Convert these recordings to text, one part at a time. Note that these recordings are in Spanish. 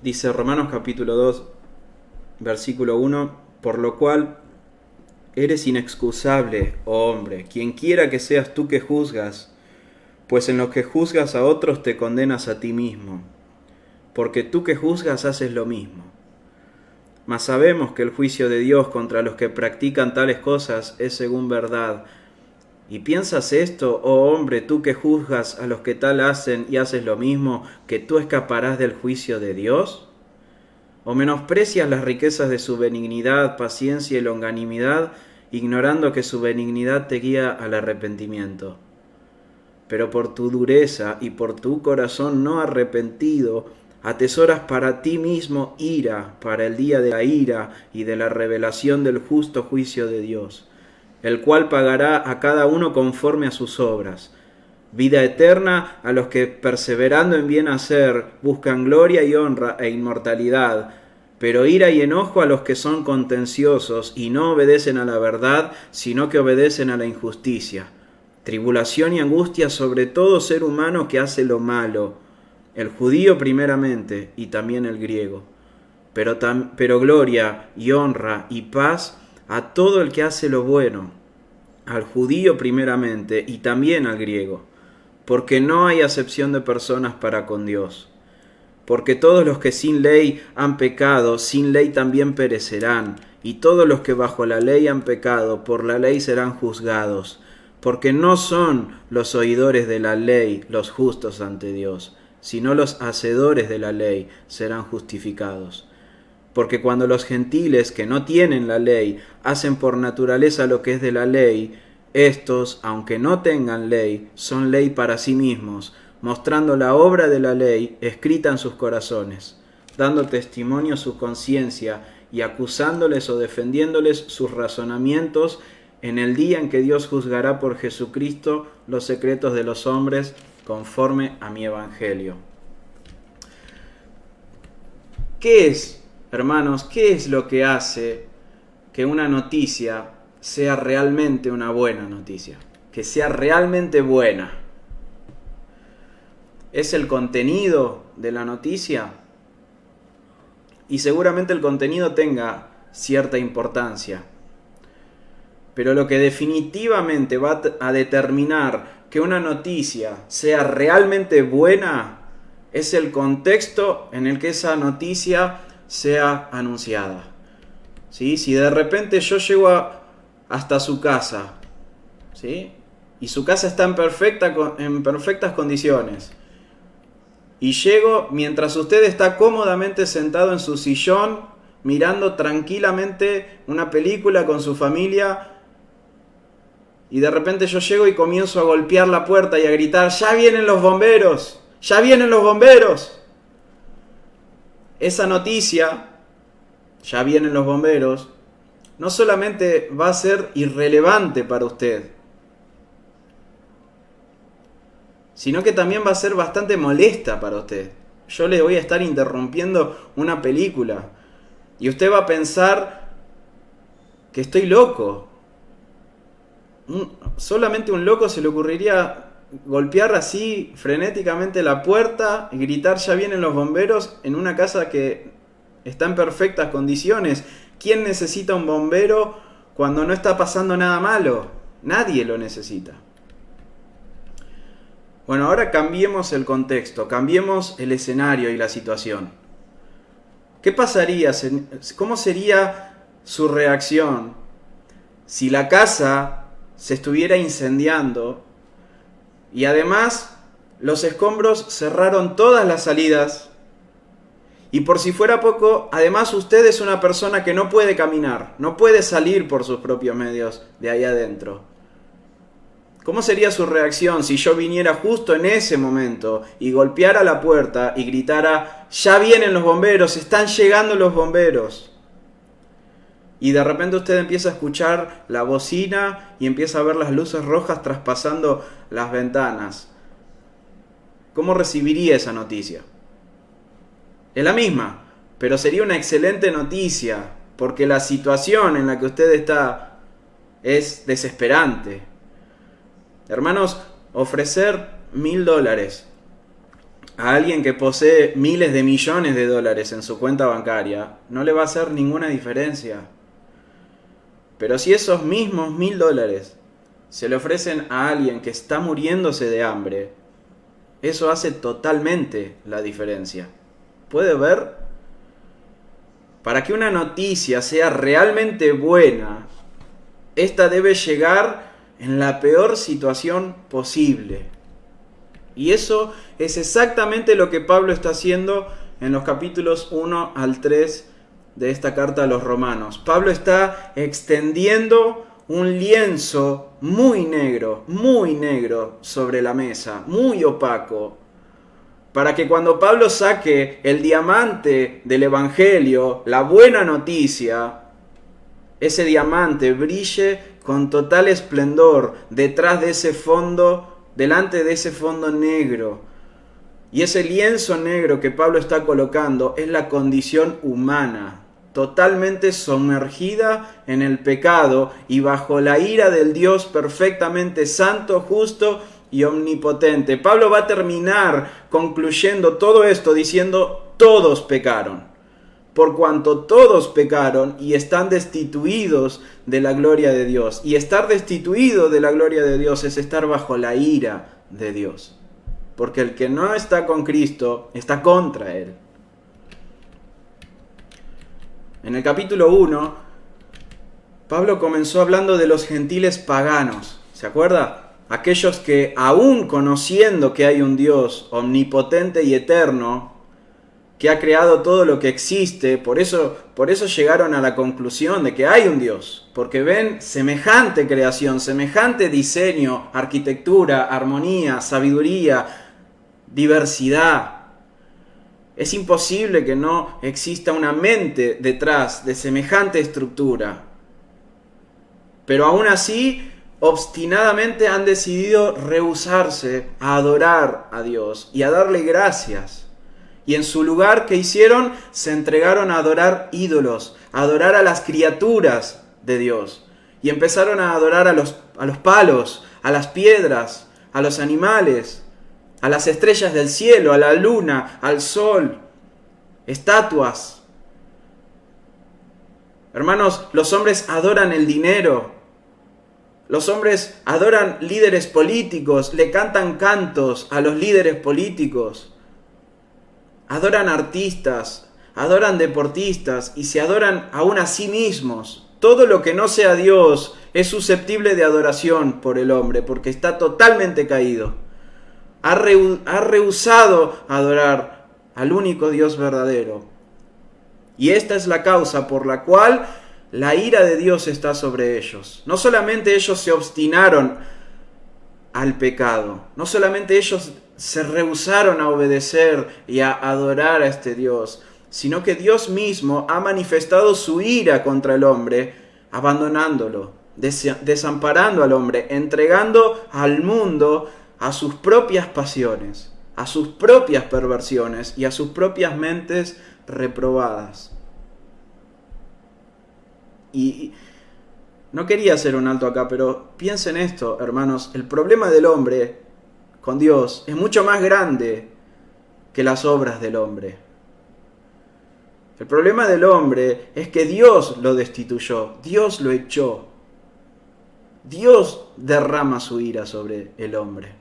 Dice Romanos capítulo 2, versículo 1, por lo cual eres inexcusable, oh hombre, quien quiera que seas tú que juzgas, pues en lo que juzgas a otros te condenas a ti mismo, porque tú que juzgas haces lo mismo. Mas sabemos que el juicio de Dios contra los que practican tales cosas es según verdad. ¿Y piensas esto, oh hombre, tú que juzgas a los que tal hacen y haces lo mismo, que tú escaparás del juicio de Dios? ¿O menosprecias las riquezas de su benignidad, paciencia y longanimidad, ignorando que su benignidad te guía al arrepentimiento? Pero por tu dureza y por tu corazón no arrepentido, atesoras para ti mismo ira, para el día de la ira y de la revelación del justo juicio de Dios, el cual pagará a cada uno conforme a sus obras. Vida eterna a los que, perseverando en bien hacer, buscan gloria y honra e inmortalidad, pero ira y enojo a los que son contenciosos y no obedecen a la verdad, sino que obedecen a la injusticia. Tribulación y angustia sobre todo ser humano que hace lo malo, el judío primeramente y también el griego, pero gloria y honra y paz a todo el que hace lo bueno, al judío primeramente y también al griego, porque no hay acepción de personas para con Dios. Porque todos los que sin ley han pecado, sin ley también perecerán, y todos los que bajo la ley han pecado, por la ley serán juzgados. Porque no son los oidores de la ley los justos ante Dios, sino los hacedores de la ley serán justificados. Porque cuando los gentiles que no tienen la ley hacen por naturaleza lo que es de la ley, estos, aunque no tengan ley, son ley para sí mismos, mostrando la obra de la ley escrita en sus corazones, dando testimonio a su conciencia y acusándoles o defendiéndoles sus razonamientos en el día en que Dios juzgará por Jesucristo los secretos de los hombres conforme a mi evangelio. ¿Qué es, hermanos, qué es lo que hace que una noticia sea realmente una buena noticia? Que sea realmente buena. ¿Es el contenido de la noticia? Y seguramente el contenido tenga cierta importancia. Pero lo que definitivamente va a determinar que una noticia sea realmente buena es el contexto en el que esa noticia sea anunciada. ¿Sí? Si de repente yo llego hasta su casa, ¿sí? Y su casa está en perfectas condiciones, y llego mientras usted está cómodamente sentado en su sillón, mirando tranquilamente una película con su familia, y de repente yo llego y comienzo a golpear la puerta y a gritar: ¡ya vienen los bomberos! ¡Ya vienen los bomberos! Esa noticia, ¡ya vienen los bomberos!, no solamente va a ser irrelevante para usted, sino que también va a ser bastante molesta para usted. Yo le voy a estar interrumpiendo una película y usted va a pensar que estoy loco. Solamente un loco se le ocurriría golpear así frenéticamente la puerta y gritar: ¡ya vienen los bomberos!, en una casa que está en perfectas condiciones. ¿Quién necesita un bombero cuando no está pasando nada malo? Nadie lo necesita. Bueno, ahora cambiemos el contexto, cambiemos el escenario y la situación. ¿Qué pasaría? ¿Cómo sería su reacción si la casa se estuviera incendiando y además los escombros cerraron todas las salidas? Y por si fuera poco, además usted es una persona que no puede caminar, no puede salir por sus propios medios de ahí adentro. ¿Cómo sería su reacción si yo viniera justo en ese momento y golpeara la puerta y gritara: ¡ya vienen los bomberos! ¡Están llegando los bomberos! Y de repente usted empieza a escuchar la bocina y empieza a ver las luces rojas traspasando las ventanas. ¿Cómo recibiría esa noticia? Es la misma, pero sería una excelente noticia, porque la situación en la que usted está es desesperante. Hermanos, ofrecer $1,000 a alguien que posee miles de millones de dólares en su cuenta bancaria, no le va a hacer ninguna diferencia. Pero si esos mismos $1000 se le ofrecen a alguien que está muriéndose de hambre, eso hace totalmente la diferencia. ¿Puede ver? Para que una noticia sea realmente buena, esta debe llegar en la peor situación posible. Y eso es exactamente lo que Pablo está haciendo en los capítulos 1 al 3 de esta carta a los romanos. Pablo está extendiendo un lienzo muy negro sobre la mesa, muy opaco, para que cuando Pablo saque el diamante del Evangelio, la buena noticia, ese diamante brille con total esplendor detrás de ese fondo, delante de ese fondo negro. Y ese lienzo negro que Pablo está colocando es la condición humana, totalmente sumergida en el pecado y bajo la ira del Dios perfectamente santo, justo y omnipotente. Pablo va a terminar concluyendo todo esto diciendo: todos pecaron, por cuanto todos pecaron y están destituidos de la gloria de Dios. Y estar destituido de la gloria de Dios es estar bajo la ira de Dios, porque el que no está con Cristo está contra Él. En el capítulo 1, Pablo comenzó hablando de los gentiles paganos. ¿Se acuerda? Aquellos que, aún conociendo que hay un Dios omnipotente y eterno, que ha creado todo lo que existe, por eso llegaron a la conclusión de que hay un Dios, porque ven semejante creación, semejante diseño, arquitectura, armonía, sabiduría, diversidad. Es imposible que no exista una mente detrás de semejante estructura. Pero aún así, obstinadamente han decidido rehusarse a adorar a Dios y a darle gracias. Y en su lugar, ¿qué hicieron? Se entregaron a adorar ídolos, a adorar a las criaturas de Dios. Y empezaron a adorar a los palos, a las piedras, a los animales, a las estrellas del cielo, a la luna, al sol, estatuas. Hermanos, los hombres adoran el dinero. Los hombres adoran líderes políticos, le cantan cantos a los líderes políticos. Adoran artistas, adoran deportistas y se adoran aún a sí mismos. Todo lo que no sea Dios es susceptible de adoración por el hombre, porque está totalmente caído. Ha rehusado adorar al único Dios verdadero. Y esta es la causa por la cual la ira de Dios está sobre ellos. No solamente ellos se obstinaron al pecado, no solamente ellos se rehusaron a obedecer y a adorar a este Dios, sino que Dios mismo ha manifestado su ira contra el hombre, abandonándolo, desamparando al hombre, entregando al mundo a sus propias pasiones, a sus propias perversiones y a sus propias mentes reprobadas. Y no quería hacer un alto acá, pero piensen esto, hermanos. El problema del hombre con Dios es mucho más grande que las obras del hombre. El problema del hombre es que Dios lo destituyó, Dios lo echó. Dios derrama su ira sobre el hombre.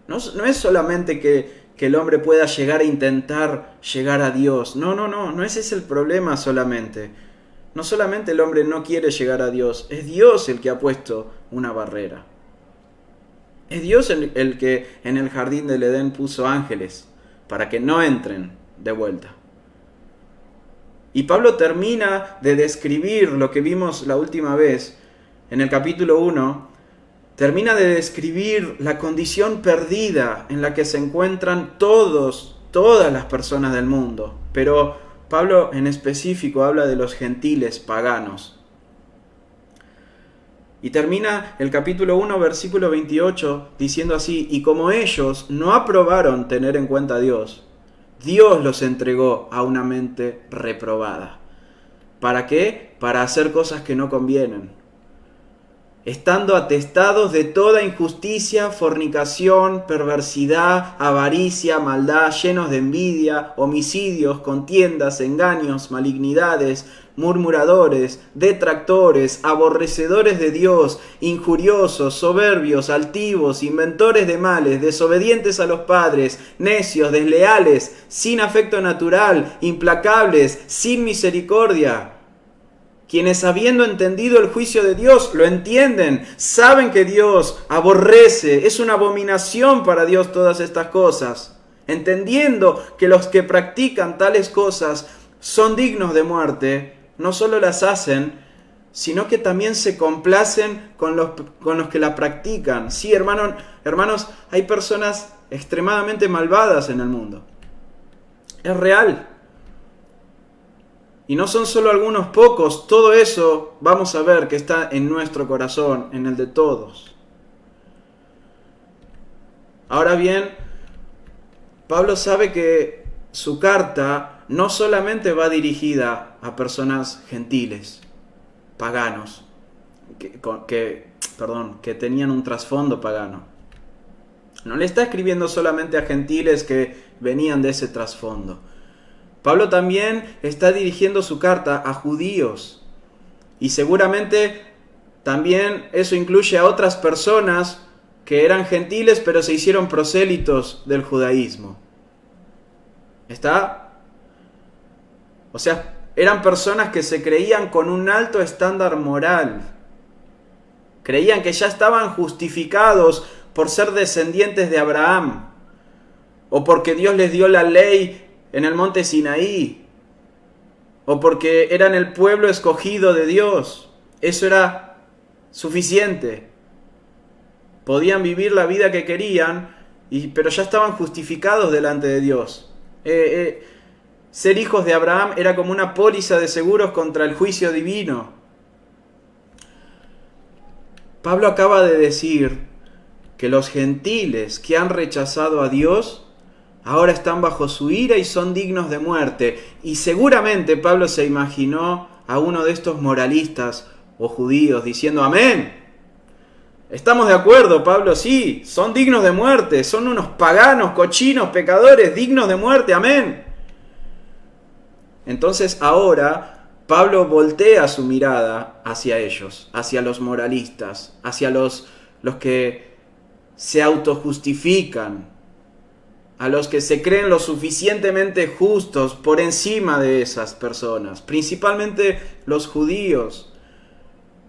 No es solamente que el hombre pueda llegar a intentar llegar a Dios. No ese es el problema solamente. No solamente el hombre no quiere llegar a Dios, es Dios el que ha puesto una barrera. Es Dios el que en el jardín del Edén puso ángeles para que no entren de vuelta. Y Pablo termina de describir lo que vimos la última vez en el capítulo 1. Termina de describir la condición perdida en la que se encuentran todas las personas del mundo. Pero Pablo en específico habla de los gentiles paganos. Y termina el capítulo 1, versículo 28, diciendo así: y como ellos no aprobaron tener en cuenta a Dios, Dios los entregó a una mente reprobada. ¿Para qué? Para hacer cosas que no convienen. estando atestados de toda injusticia, fornicación, perversidad, avaricia, maldad, llenos de envidia, homicidios, contiendas, engaños, malignidades, murmuradores, detractores, aborrecedores de Dios, injuriosos, soberbios, altivos, inventores de males, desobedientes a los padres, necios, desleales, sin afecto natural, implacables, sin misericordia, quienes habiendo entendido el juicio de Dios, lo entienden, saben que Dios aborrece, es una abominación para Dios todas estas cosas, entendiendo que los que practican tales cosas son dignos de muerte, no solo las hacen, sino que también se complacen con los que la practican. Sí, hermanos, hay personas extremadamente malvadas en el mundo. Es real. Y no son solo algunos pocos, todo eso vamos a ver que está en nuestro corazón, en el de todos. Ahora bien, Pablo sabe que su carta no solamente va dirigida a personas gentiles, paganos, que tenían un trasfondo pagano. No le está escribiendo solamente a gentiles que venían de ese trasfondo. Pablo también está dirigiendo su carta a judíos. Y seguramente también eso incluye a otras personas que eran gentiles pero se hicieron prosélitos del judaísmo. ¿Está? O sea, eran personas que se creían con un alto estándar moral. Creían que ya estaban justificados por ser descendientes de Abraham. O porque Dios les dio la ley en el monte Sinaí, o porque eran el pueblo escogido de Dios. Eso era suficiente. Podían vivir la vida que querían, pero ya estaban justificados delante de Dios. Ser hijos de Abraham era como una póliza de seguros contra el juicio divino. Pablo acaba de decir que los gentiles que han rechazado a Dios ahora están bajo su ira y son dignos de muerte. Y seguramente Pablo se imaginó a uno de estos moralistas o judíos diciendo: amén. Estamos de acuerdo, Pablo, sí, son dignos de muerte, son unos paganos, cochinos, pecadores, dignos de muerte, amén. Entonces ahora Pablo voltea su mirada hacia ellos, hacia los moralistas, hacia los que se autojustifican, a los que se creen lo suficientemente justos por encima de esas personas, principalmente los judíos,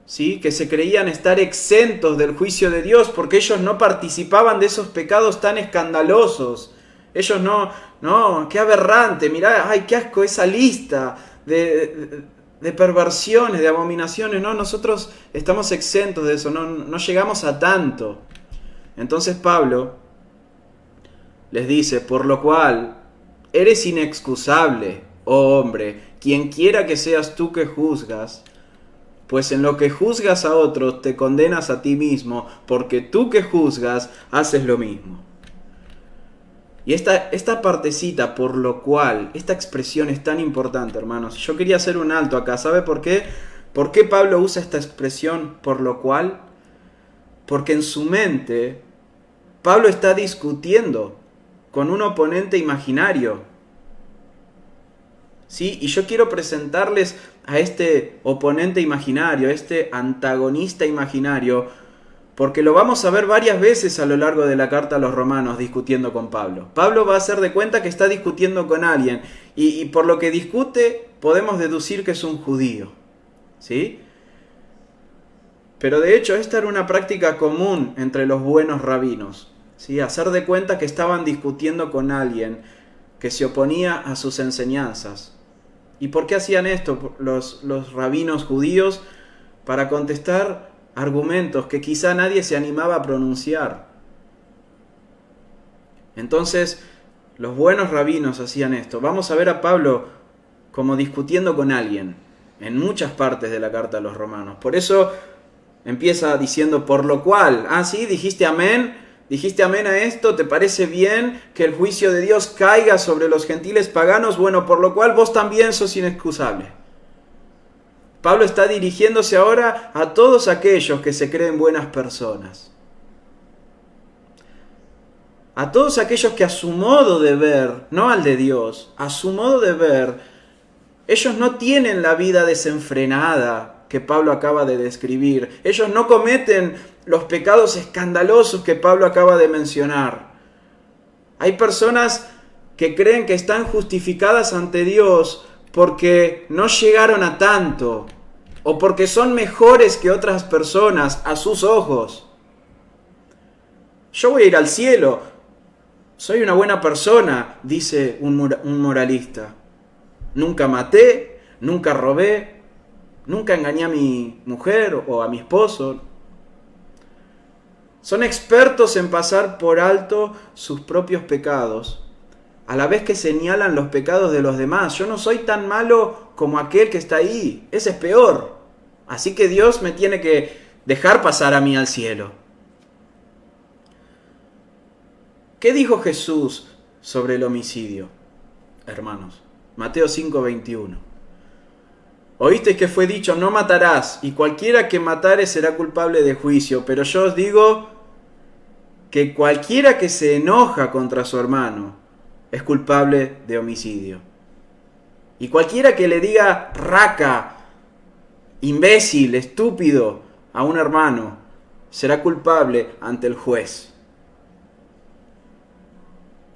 ¿sí? Que se creían estar exentos del juicio de Dios porque ellos no participaban de esos pecados tan escandalosos. Ellos no, qué aberrante, mirá, ay, qué asco esa lista de perversiones, de abominaciones. No, nosotros estamos exentos de eso, no llegamos a tanto. Entonces Pablo les dice: por lo cual eres inexcusable, oh hombre, quien quiera que seas tú que juzgas, pues en lo que juzgas a otros te condenas a ti mismo, porque tú que juzgas haces lo mismo. Y esta partecita, por lo cual, esta expresión es tan importante, hermanos. Yo quería hacer un alto acá. ¿Sabe por qué? ¿Por qué Pablo usa esta expresión, por lo cual? Porque en su mente Pablo está discutiendo con un oponente imaginario. ¿Sí? Y yo quiero presentarles a este oponente imaginario, a este antagonista imaginario, porque lo vamos a ver varias veces a lo largo de la carta a los romanos discutiendo con Pablo. Pablo va a hacer de cuenta que está discutiendo con alguien, y por lo que discute podemos deducir que es un judío. ¿Sí? Pero de hecho esta era una práctica común entre los buenos rabinos. ¿Sí? Hacer de cuenta que estaban discutiendo con alguien que se oponía a sus enseñanzas. ¿Y por qué hacían esto los rabinos judíos? Para contestar argumentos que quizá nadie se animaba a pronunciar. Entonces, los buenos rabinos hacían esto. Vamos a ver a Pablo como discutiendo con alguien en muchas partes de la carta a los romanos. Por eso empieza diciendo: por lo cual, sí, dijiste amén. ¿Dijiste amén a esto? ¿Te parece bien que el juicio de Dios caiga sobre los gentiles paganos? Bueno, por lo cual vos también sos inexcusable. Pablo está dirigiéndose ahora a todos aquellos que se creen buenas personas. A todos aquellos que a su modo de ver, no al de Dios, a su modo de ver, ellos no tienen la vida desenfrenada que Pablo acaba de describir. Ellos no cometen los pecados escandalosos que Pablo acaba de mencionar. Hay personas que creen que están justificadas ante Dios porque no llegaron a tanto o porque son mejores que otras personas a sus ojos. Yo voy a ir al cielo. Soy una buena persona, dice un moralista. Nunca maté, nunca robé, nunca engañé a mi mujer o a mi esposo. Son expertos en pasar por alto sus propios pecados, a la vez que señalan los pecados de los demás. Yo no soy tan malo como aquel que está ahí, ese es peor. Así que Dios me tiene que dejar pasar a mí al cielo. ¿Qué dijo Jesús sobre el homicidio, hermanos? Mateo 5:21. Oísteis que fue dicho, no matarás, y cualquiera que matare será culpable de juicio. Pero yo os digo que cualquiera que se enoja contra su hermano es culpable de homicidio. Y cualquiera que le diga raca, imbécil, estúpido a un hermano será culpable ante el juez.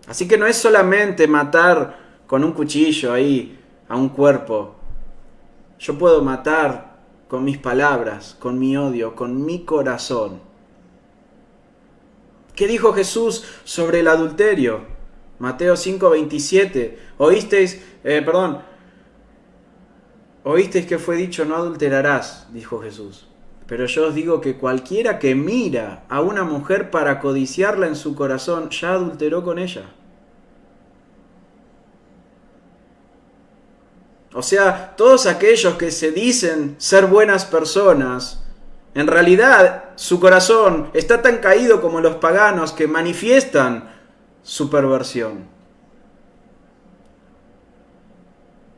Así que no es solamente matar con un cuchillo ahí a un cuerpo. Yo puedo matar con mis palabras, con mi odio, con mi corazón. ¿Qué dijo Jesús sobre el adulterio? Mateo 5:27. Oísteis que fue dicho, no adulterarás, dijo Jesús. Pero yo os digo que cualquiera que mira a una mujer para codiciarla en su corazón, ya adulteró con ella. O sea, todos aquellos que se dicen ser buenas personas, en realidad su corazón está tan caído como los paganos que manifiestan su perversión.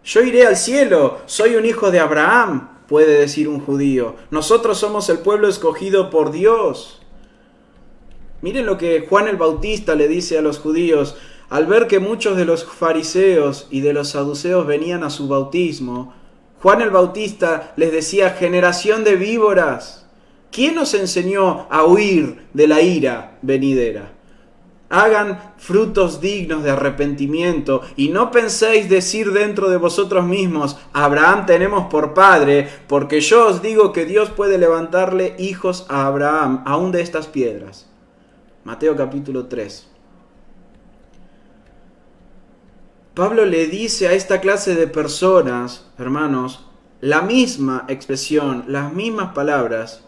Yo iré al cielo, soy un hijo de Abraham, puede decir un judío. Nosotros somos el pueblo escogido por Dios. Miren lo que Juan el Bautista le dice a los judíos. Al ver que muchos de los fariseos y de los saduceos venían a su bautismo, Juan el Bautista les decía, generación de víboras, ¿quién os enseñó a huir de la ira venidera? Hagan frutos dignos de arrepentimiento y no penséis decir dentro de vosotros mismos, Abraham tenemos por padre, porque yo os digo que Dios puede levantarle hijos a Abraham, aún de estas piedras. Mateo capítulo 3. Pablo le dice a esta clase de personas, hermanos, la misma expresión, las mismas palabras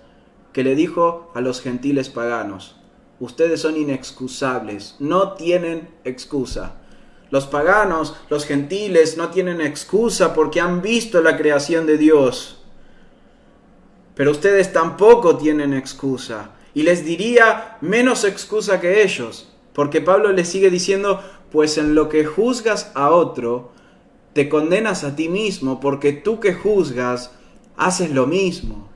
que le dijo a los gentiles paganos. Ustedes son inexcusables, no tienen excusa. Los paganos, los gentiles no tienen excusa porque han visto la creación de Dios. Pero ustedes tampoco tienen excusa. Y les diría menos excusa que ellos. Porque Pablo les sigue diciendo, pues en lo que juzgas a otro, te condenas a ti mismo, porque tú que juzgas, haces lo mismo.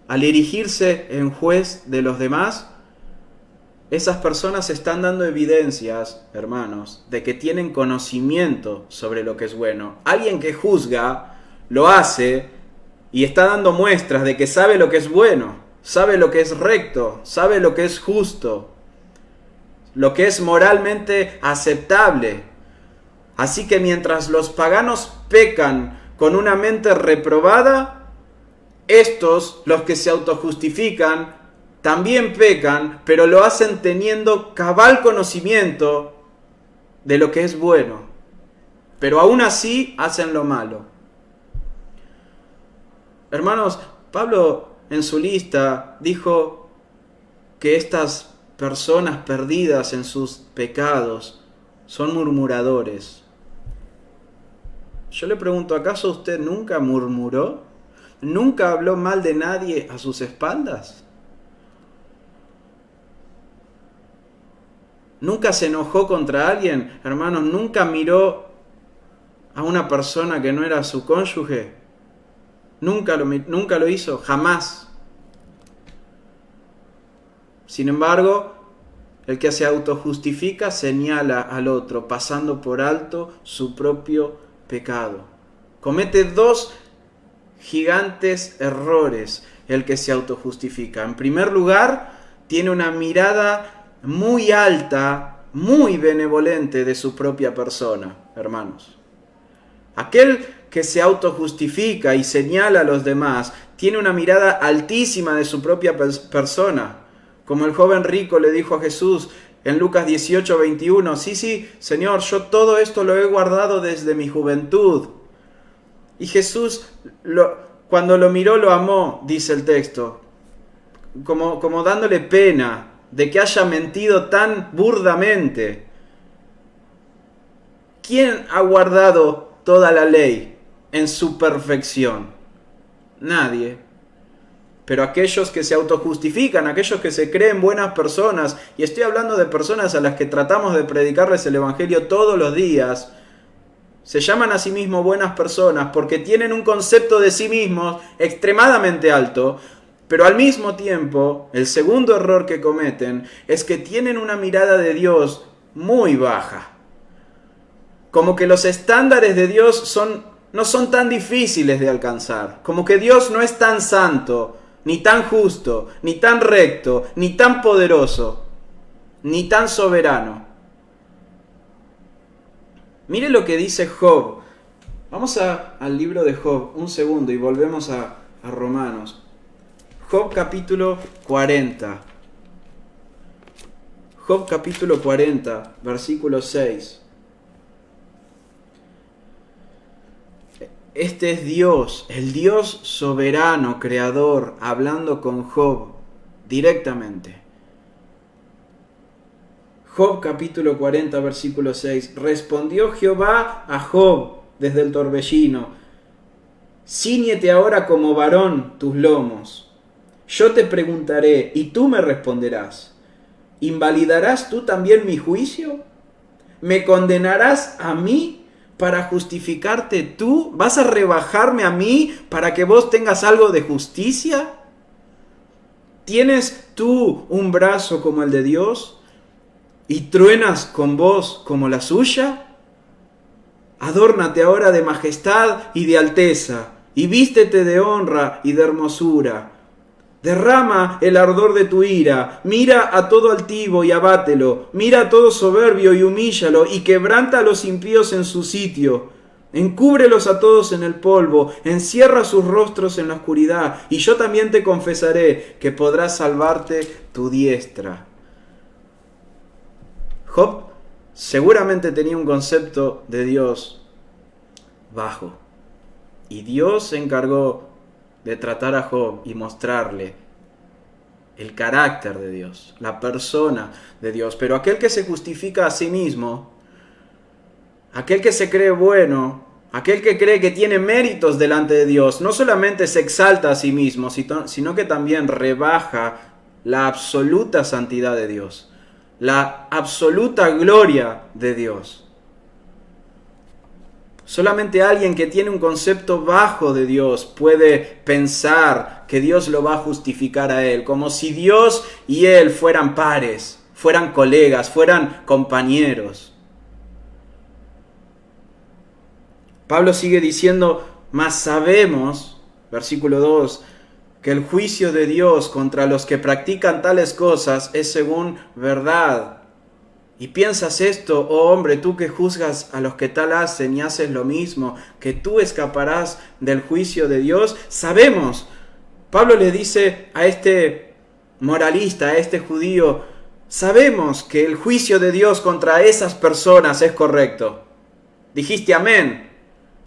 Al erigirse en juez de los demás, esas personas están dando evidencias, hermanos, de que tienen conocimiento sobre lo que es bueno. Alguien que juzga, lo hace y está dando muestras de que sabe lo que es bueno, sabe lo que es recto, sabe lo que es justo, lo que es moralmente aceptable. Así que mientras los paganos pecan con una mente reprobada, estos, los que se autojustifican, también pecan, pero lo hacen teniendo cabal conocimiento de lo que es bueno. Pero aún así hacen lo malo. Hermanos, Pablo en su lista dijo que estas personas perdidas en sus pecados son murmuradores. Yo le pregunto, ¿acaso usted nunca murmuró? ¿Nunca habló mal de nadie a sus espaldas? ¿Nunca se enojó contra alguien? Hermanos, ¿nunca miró a una persona que no era su cónyuge Nunca lo hizo, jamás. Sin embargo, el que se autojustifica señala al otro, pasando por alto su propio pecado. Comete dos gigantes errores el que se autojustifica. En primer lugar, tiene una mirada muy alta, muy benevolente de su propia persona, hermanos. Aquel que se autojustifica y señala a los demás tiene una mirada altísima de su propia persona. Como el joven rico le dijo a Jesús en Lucas 18:21, sí, Señor, yo todo esto lo he guardado desde mi juventud. Y Jesús, cuando lo miró, lo amó, dice el texto, como dándole pena de que haya mentido tan burdamente. ¿Quién ha guardado toda la ley en su perfección? Nadie. Pero aquellos que se autojustifican, aquellos que se creen buenas personas, y estoy hablando de personas a las que tratamos de predicarles el Evangelio todos los días, se llaman a sí mismos buenas personas porque tienen un concepto de sí mismos extremadamente alto, pero al mismo tiempo, el segundo error que cometen es que tienen una mirada de Dios muy baja. Como que los estándares de Dios no son tan difíciles de alcanzar, como que Dios no es tan santo, ni tan justo, ni tan recto, ni tan poderoso, ni tan soberano. Mire lo que dice Job. Vamos al libro de Job, un segundo, y volvemos a Romanos. Job capítulo 40. Job capítulo 40, versículo 6. Este es Dios, el Dios soberano, creador, hablando con Job directamente. Job capítulo 40, versículo 6. Respondió Jehová a Job desde el torbellino: Cíñete ahora como varón tus lomos. Yo te preguntaré y tú me responderás. ¿Invalidarás tú también mi juicio? ¿Me condenarás a mí para justificarte tú? ¿Vas a rebajarme a mí para que vos tengas algo de justicia? ¿Tienes tú un brazo como el de Dios y truenas con voz como la suya? Adórnate ahora de majestad y de alteza, y vístete de honra y de hermosura. Derrama el ardor de tu ira, mira a todo altivo y abátelo, mira a todo soberbio y humíllalo, y quebranta a los impíos en su sitio. Encúbrelos a todos en el polvo, encierra sus rostros en la oscuridad, y yo también te confesaré que podrás salvarte tu diestra. Job seguramente tenía un concepto de Dios bajo, y Dios se encargó de tratar a Job y mostrarle el carácter de Dios, la persona de Dios. Pero aquel que se justifica a sí mismo, aquel que se cree bueno, aquel que cree que tiene méritos delante de Dios, no solamente se exalta a sí mismo, sino que también rebaja la absoluta santidad de Dios, la absoluta gloria de Dios. Solamente alguien que tiene un concepto bajo de Dios puede pensar que Dios lo va a justificar a él, como si Dios y él fueran pares, fueran colegas, fueran compañeros. Pablo sigue diciendo: mas sabemos, versículo 2, que el juicio de Dios contra los que practican tales cosas es según verdad. Y piensas esto, oh hombre, tú que juzgas a los que tal hacen y haces lo mismo, que tú escaparás del juicio de Dios. Sabemos, Pablo le dice a este moralista, a este judío, sabemos que el juicio de Dios contra esas personas es correcto. Dijiste amén.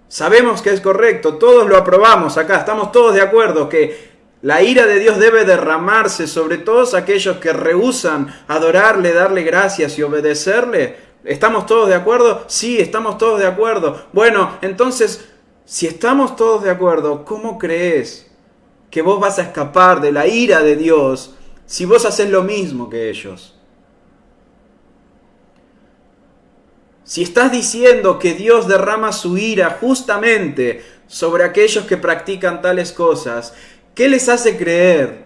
Sabemos que es correcto, todos lo aprobamos acá, estamos todos de acuerdo que la ira de Dios debe derramarse sobre todos aquellos que rehúsan adorarle, darle gracias y obedecerle. ¿Estamos todos de acuerdo? Sí, estamos todos de acuerdo. Bueno, entonces, si estamos todos de acuerdo, ¿cómo crees que vos vas a escapar de la ira de Dios si vos haces lo mismo que ellos? Si estás diciendo que Dios derrama su ira justamente sobre aquellos que practican tales cosas, ¿qué les hace creer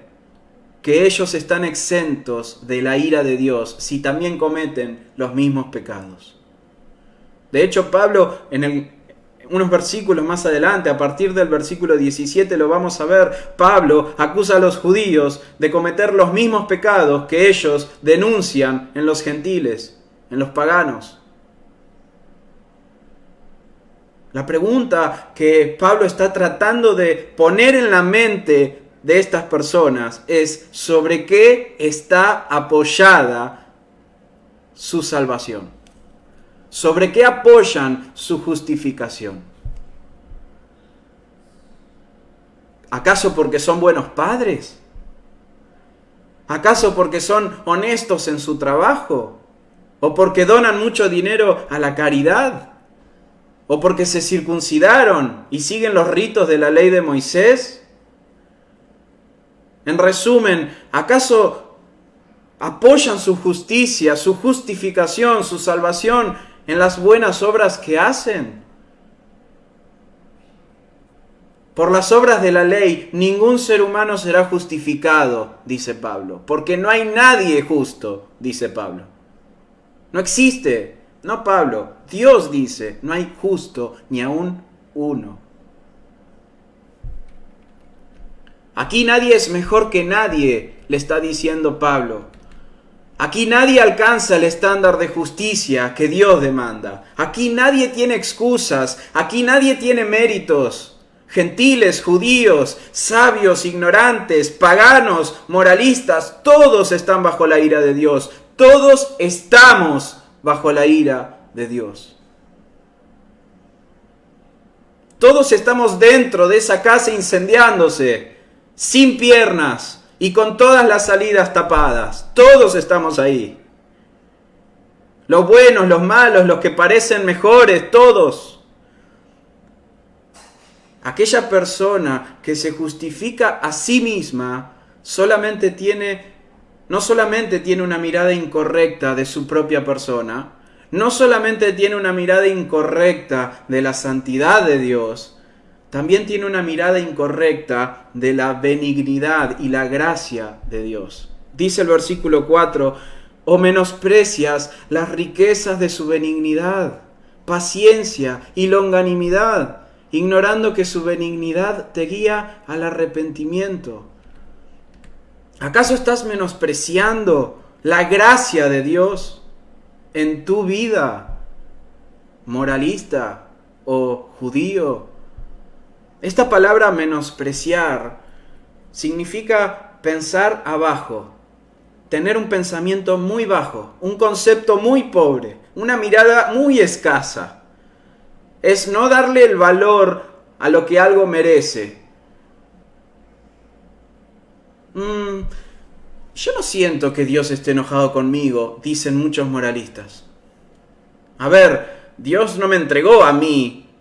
que ellos están exentos de la ira de Dios si también cometen los mismos pecados? De hecho, Pablo, unos versículos más adelante, a partir del versículo 17 lo vamos a ver, Pablo acusa a los judíos de cometer los mismos pecados que ellos denuncian en los gentiles, en los paganos. La pregunta que Pablo está tratando de poner en la mente de estas personas es: ¿sobre qué está apoyada su salvación? ¿Sobre qué apoyan su justificación? ¿Acaso porque son buenos padres? ¿Acaso porque son honestos en su trabajo? ¿O porque donan mucho dinero a la caridad? ¿O porque se circuncidaron y siguen los ritos de la ley de Moisés? En resumen, ¿acaso apoyan su justicia, su justificación, su salvación en las buenas obras que hacen? Por las obras de la ley, ningún ser humano será justificado, dice Pablo, porque no hay nadie justo, dice Pablo. No existe. No Pablo, Dios dice, no hay justo ni aún uno. Aquí nadie es mejor que nadie, le está diciendo Pablo. Aquí nadie alcanza el estándar de justicia que Dios demanda. Aquí nadie tiene excusas, aquí nadie tiene méritos. Gentiles, judíos, sabios, ignorantes, paganos, moralistas, todos están bajo la ira de Dios. Todos estamos bajo la ira de Dios. Todos estamos dentro de esa casa incendiándose, sin piernas y con todas las salidas tapadas. Todos estamos ahí. Los buenos, los malos, los que parecen mejores, todos. Aquella persona que se justifica a sí misma no solamente tiene una mirada incorrecta de su propia persona, no solamente tiene una mirada incorrecta de la santidad de Dios, también tiene una mirada incorrecta de la benignidad y la gracia de Dios. Dice el versículo 4, ¿o menosprecias las riquezas de su benignidad, paciencia y longanimidad, ignorando que su benignidad te guía al arrepentimiento? ¿Acaso estás menospreciando la gracia de Dios en tu vida, moralista o judío? Esta palabra menospreciar significa pensar abajo, tener un pensamiento muy bajo, un concepto muy pobre, una mirada muy escasa. Es no darle el valor a lo que algo merece. Yo no siento que Dios esté enojado conmigo, dicen muchos moralistas. A ver, Dios no me entregó a mí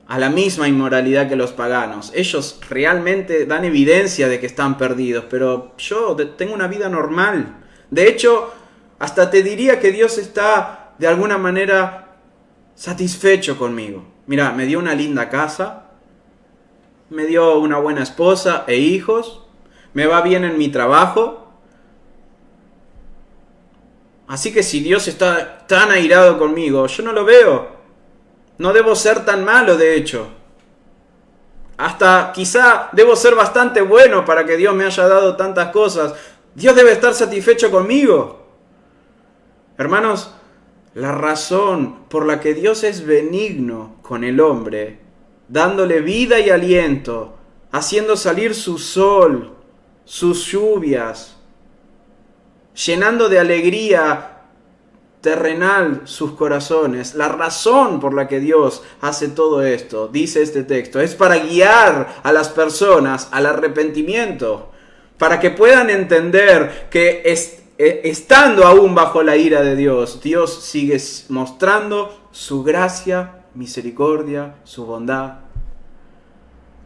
a la misma inmoralidad que los paganos. Ellos realmente dan evidencia de que están perdidos, pero yo tengo una vida normal. De hecho, hasta te diría que Dios está de alguna manera satisfecho conmigo. Mira, me dio una linda casa, me dio una buena esposa e hijos, me va bien en mi trabajo. Así que si Dios está tan airado conmigo, yo no lo veo. No debo ser tan malo, de hecho. Hasta quizá debo ser bastante bueno para que Dios me haya dado tantas cosas. Dios debe estar satisfecho conmigo. Hermanos, la razón por la que Dios es benigno con el hombre, dándole vida y aliento, haciendo salir su sol, sus lluvias, llenando de alegría terrenal sus corazones. La razón por la que Dios hace todo esto, dice este texto, es para guiar a las personas al arrepentimiento, para que puedan entender que estando aún bajo la ira de Dios, Dios sigue mostrando su gracia, misericordia, su bondad.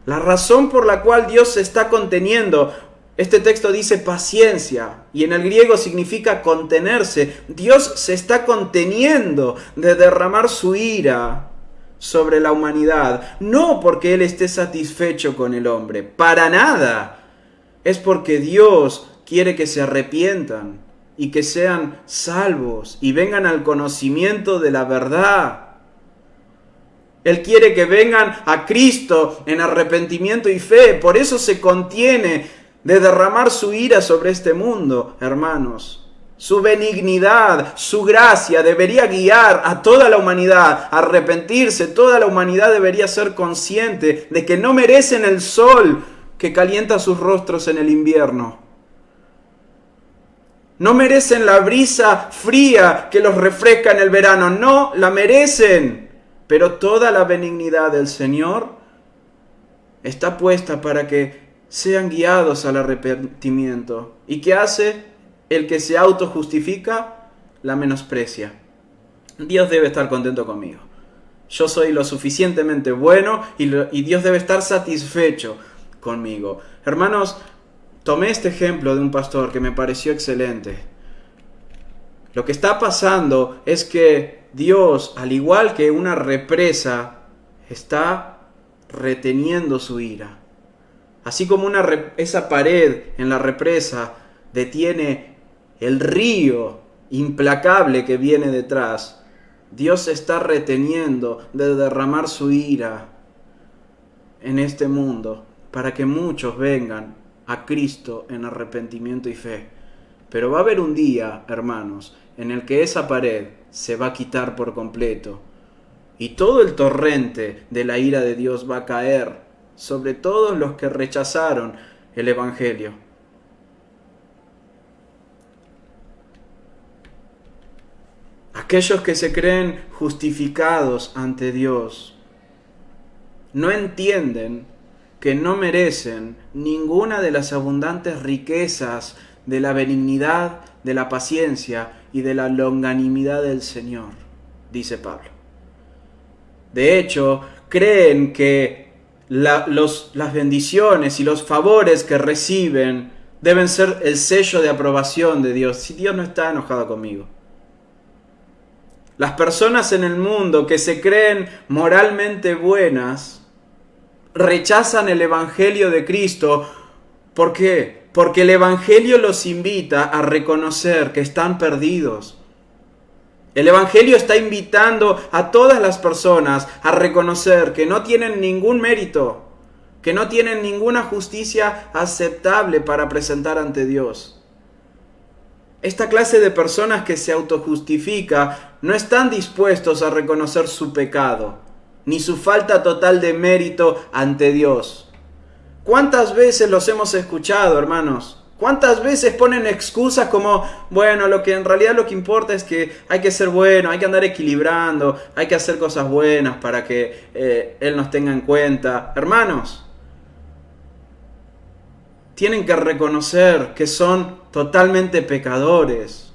La razón por la cual Dios se está conteniendo, este texto dice paciencia, y en el griego significa contenerse. Dios se está conteniendo de derramar su ira sobre la humanidad, no porque Él esté satisfecho con el hombre, para nada. Es porque Dios quiere que se arrepientan y que sean salvos y vengan al conocimiento de la verdad. Él quiere que vengan a Cristo en arrepentimiento y fe. Por eso se contiene de derramar su ira sobre este mundo, hermanos. Su benignidad, su gracia debería guiar a toda la humanidad a arrepentirse. Toda la humanidad debería ser consciente de que no merecen el sol que calienta sus rostros en el invierno. No merecen la brisa fría que los refresca en el verano. No la merecen. Pero toda la benignidad del Señor está puesta para que sean guiados al arrepentimiento. ¿Y qué hace? El que se autojustifica, la menosprecia. Dios debe estar contento conmigo. Yo soy lo suficientemente bueno y Dios debe estar satisfecho conmigo. Hermanos, tomé este ejemplo de un pastor que me pareció excelente. Lo que está pasando es que Dios, al igual que una represa, está reteniendo su ira. Así como esa pared en la represa detiene el río implacable que viene detrás, Dios está reteniendo de derramar su ira en este mundo para que muchos vengan a Cristo en arrepentimiento y fe. Pero va a haber un día, hermanos, en el que esa pared se va a quitar por completo y todo el torrente de la ira de Dios va a caer sobre todos los que rechazaron el Evangelio. Aquellos que se creen justificados ante Dios no entienden que no merecen ninguna de las abundantes riquezas de la benignidad, de la paciencia y de la longanimidad del Señor, dice Pablo. De hecho, creen que las bendiciones y los favores que reciben deben ser el sello de aprobación de Dios. Si Dios no está enojado conmigo. Las personas en el mundo que se creen moralmente buenas rechazan el Evangelio de Cristo. ¿Por qué? Porque el Evangelio los invita a reconocer que están perdidos. El Evangelio está invitando a todas las personas a reconocer que no tienen ningún mérito, que no tienen ninguna justicia aceptable para presentar ante Dios. Esta clase de personas que se autojustifica no están dispuestos a reconocer su pecado, ni su falta total de mérito ante Dios. ¿Cuántas veces los hemos escuchado, hermanos? ¿Cuántas veces ponen excusas como, bueno, lo que importa es que hay que ser bueno, hay que andar equilibrando, hay que hacer cosas buenas para que Él nos tenga en cuenta? Hermanos, tienen que reconocer que son totalmente pecadores.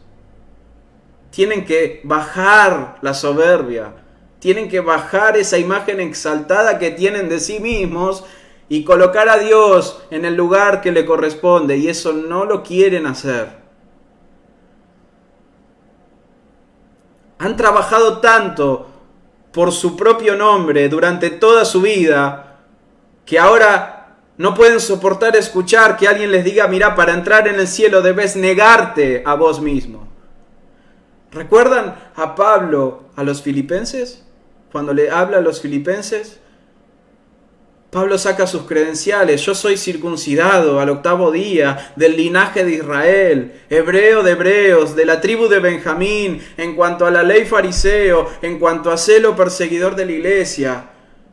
Tienen que bajar la soberbia. Tienen que bajar esa imagen exaltada que tienen de sí mismos y colocar a Dios en el lugar que le corresponde. Y eso no lo quieren hacer. Han trabajado tanto por su propio nombre durante toda su vida que ahora no pueden soportar escuchar que alguien les diga, mira, para entrar en el cielo debes negarte a vos mismo. ¿Recuerdan a Pablo a los filipenses? Cuando le habla a los filipenses, Pablo saca sus credenciales. Yo soy circuncidado al 8º día, del linaje de Israel, hebreo de hebreos, de la tribu de Benjamín, en cuanto a la ley fariseo, en cuanto a celo perseguidor de la iglesia.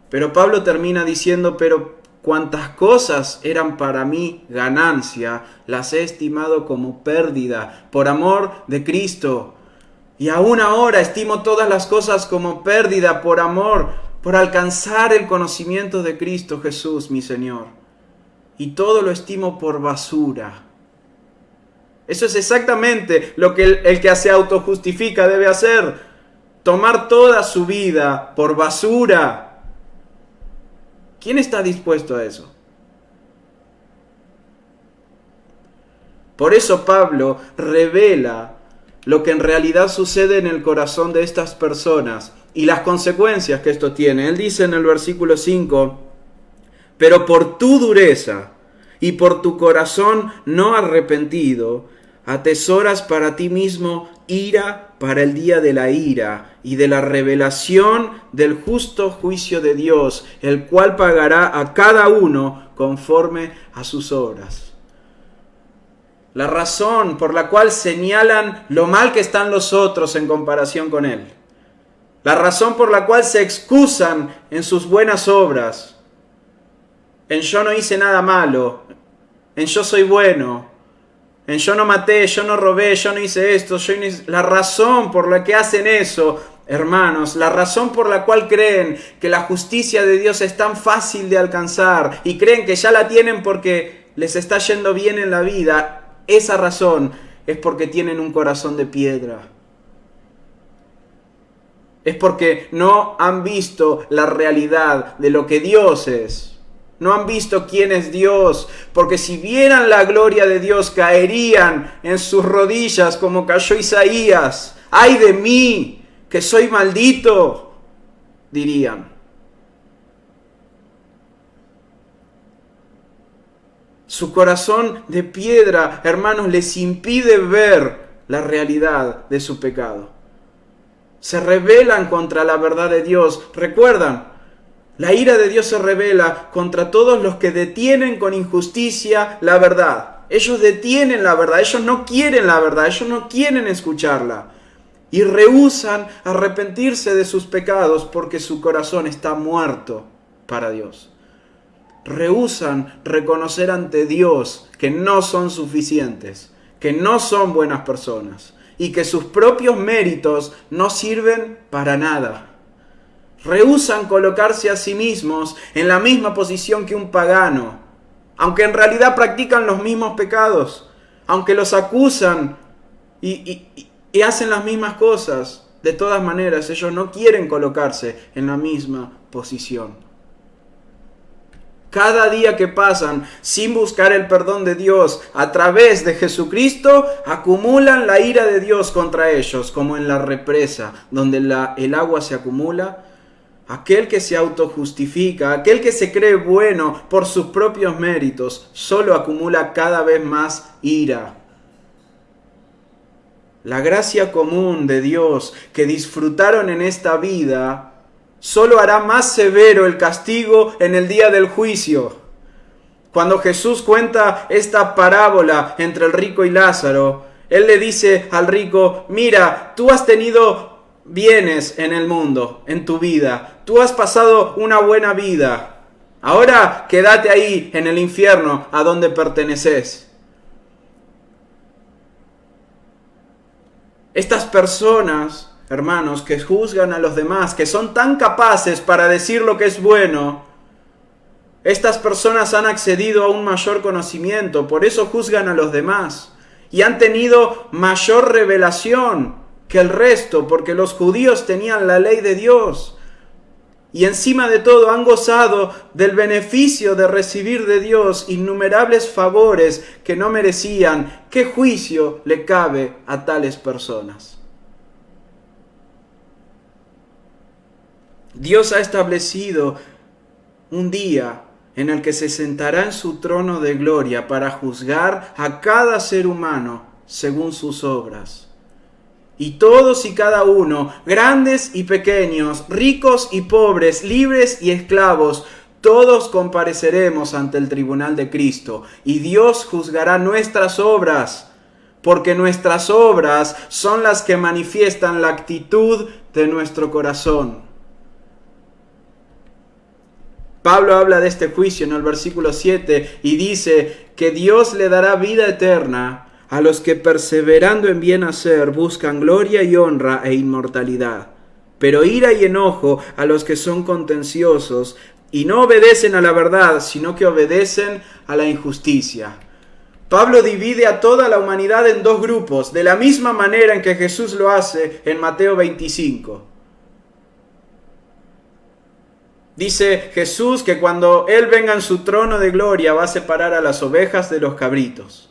Pero Pablo termina diciendo, pero cuantas cosas eran para mí ganancia, las he estimado como pérdida, por amor de Cristo. Y aún ahora estimo todas las cosas como pérdida, por amor, por alcanzar el conocimiento de Cristo Jesús, mi Señor. Y todo lo estimo por basura. Eso es exactamente lo que el que se autojustifica debe hacer. Tomar toda su vida por basura. ¿Quién está dispuesto a eso? Por eso Pablo revela lo que en realidad sucede en el corazón de estas personas y las consecuencias que esto tiene. Él dice en el versículo 5, pero por tu dureza y por tu corazón no arrepentido, atesoras para ti mismo ira para el día de la ira y de la revelación del justo juicio de Dios, el cual pagará a cada uno conforme a sus obras. La razón por la cual señalan lo mal que están los otros en comparación con Él. La razón por la cual se excusan en sus buenas obras. En yo no hice nada malo. En yo soy bueno. En yo no maté, yo no robé, yo no hice esto. La razón por la que hacen eso, hermanos, la razón por la cual creen que la justicia de Dios es tan fácil de alcanzar y creen que ya la tienen porque les está yendo bien en la vida, esa razón es porque tienen un corazón de piedra. Es porque no han visto la realidad de lo que Dios es. No han visto quién es Dios, porque si vieran la gloria de Dios caerían en sus rodillas como cayó Isaías. ¡Ay de mí, que soy maldito!, dirían. Su corazón de piedra, hermanos, les impide ver la realidad de su pecado. Se rebelan contra la verdad de Dios. ¿Recuerdan? La ira de Dios se revela contra todos los que detienen con injusticia la verdad. Ellos detienen la verdad, ellos no quieren la verdad, ellos no quieren escucharla. Y rehúsan arrepentirse de sus pecados porque su corazón está muerto para Dios. Rehúsan reconocer ante Dios que no son suficientes, que no son buenas personas y que sus propios méritos no sirven para nada. Rehúsan colocarse a sí mismos en la misma posición que un pagano, aunque en realidad practican los mismos pecados, aunque los acusan y hacen las mismas cosas. De todas maneras, ellos no quieren colocarse en la misma posición. Cada día que pasan sin buscar el perdón de Dios a través de Jesucristo, acumulan la ira de Dios contra ellos, como en la represa, donde el agua se acumula. Aquel que se autojustifica, aquel que se cree bueno por sus propios méritos, solo acumula cada vez más ira. La gracia común de Dios que disfrutaron en esta vida solo hará más severo el castigo en el día del juicio. Cuando Jesús cuenta esta parábola entre el rico y Lázaro, Él le dice al rico, mira, tú has tenido bienes en el mundo, en tu vida. Tú has pasado una buena vida. Ahora quédate ahí en el infierno a donde perteneces. Estas personas, hermanos, que juzgan a los demás, que son tan capaces para decir lo que es bueno, estas personas han accedido a un mayor conocimiento, por eso juzgan a los demás. Y han tenido mayor revelación que el resto, porque los judíos tenían la ley de Dios. Y encima de todo han gozado del beneficio de recibir de Dios innumerables favores que no merecían. ¿Qué juicio le cabe a tales personas? Dios ha establecido un día en el que se sentará en su trono de gloria para juzgar a cada ser humano según sus obras. Y todos y cada uno, grandes y pequeños, ricos y pobres, libres y esclavos, todos compareceremos ante el tribunal de Cristo. Y Dios juzgará nuestras obras, porque nuestras obras son las que manifiestan la actitud de nuestro corazón. Pablo habla de este juicio en el versículo 7 y dice que Dios le dará vida eterna a los que perseverando en bien hacer buscan gloria y honra e inmortalidad, pero ira y enojo a los que son contenciosos y no obedecen a la verdad, sino que obedecen a la injusticia. Pablo divide a toda la humanidad en dos grupos, de la misma manera en que Jesús lo hace en Mateo 25. Dice Jesús que cuando Él venga en su trono de gloria va a separar a las ovejas de los cabritos.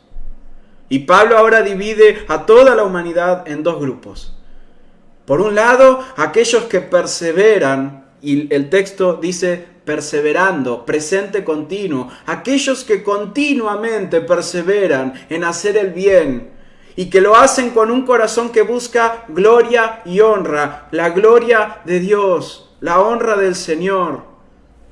Y Pablo ahora divide a toda la humanidad en dos grupos. Por un lado, aquellos que perseveran, y el texto dice perseverando, presente continuo, aquellos que continuamente perseveran en hacer el bien y que lo hacen con un corazón que busca gloria y honra, la gloria de Dios, la honra del Señor,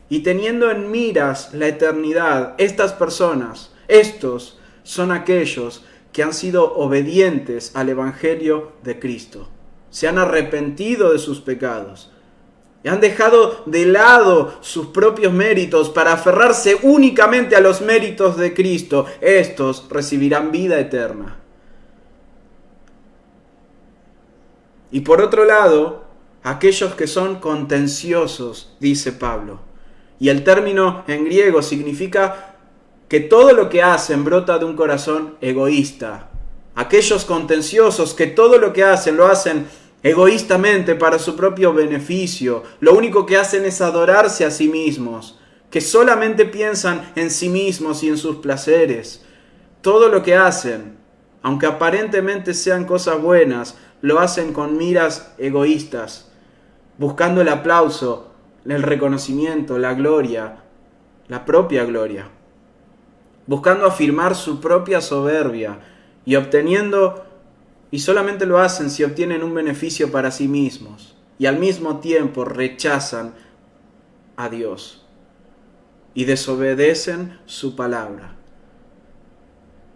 y teniendo en miras la eternidad. Estas personas, estos son aquellos que han sido obedientes al Evangelio de Cristo. Se han arrepentido de sus pecados. Y han dejado de lado sus propios méritos para aferrarse únicamente a los méritos de Cristo. Estos recibirán vida eterna. Y por otro lado, aquellos que son contenciosos, dice Pablo. Y el término en griego significa que todo lo que hacen brota de un corazón egoísta. Aquellos contenciosos que todo lo que hacen lo hacen egoístamente para su propio beneficio. Lo único que hacen es adorarse a sí mismos, que solamente piensan en sí mismos y en sus placeres. Todo lo que hacen, aunque aparentemente sean cosas buenas, lo hacen con miras egoístas, buscando el aplauso, el reconocimiento, la gloria, la propia gloria, buscando afirmar su propia soberbia y obteniendo. Y solamente lo hacen si obtienen un beneficio para sí mismos. Y al mismo tiempo rechazan a Dios. Y desobedecen su palabra.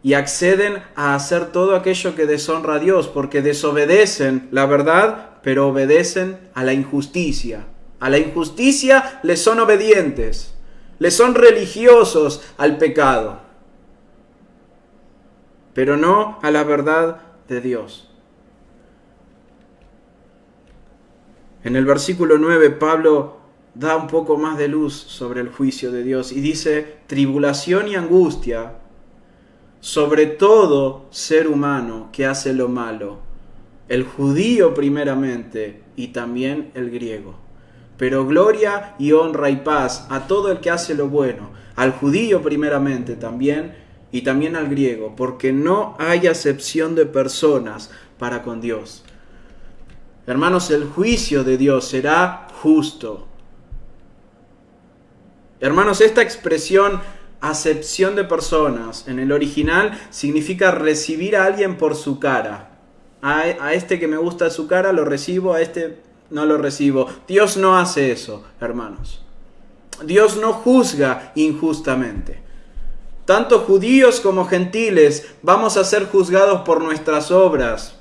Y acceden a hacer todo aquello que deshonra a Dios. Porque desobedecen la verdad, pero obedecen a la injusticia. A la injusticia les son obedientes. Les son religiosos al pecado. Pero no a la verdad de Dios. En el versículo 9, Pablo da un poco más de luz sobre el juicio de Dios y dice: tribulación y angustia sobre todo ser humano que hace lo malo, el judío primeramente y también el griego. Pero gloria y honra y paz a todo el que hace lo bueno, al judío primeramente también y también al griego, porque no hay acepción de personas para con Dios. Hermanos, el juicio de Dios será justo. Hermanos, esta expresión acepción de personas en el original significa recibir a alguien por su cara. A este que me gusta su cara lo recibo, a este no lo recibo. Dios no hace eso, hermanos. Dios no juzga injustamente. Tanto judíos como gentiles vamos a ser juzgados por nuestras obras.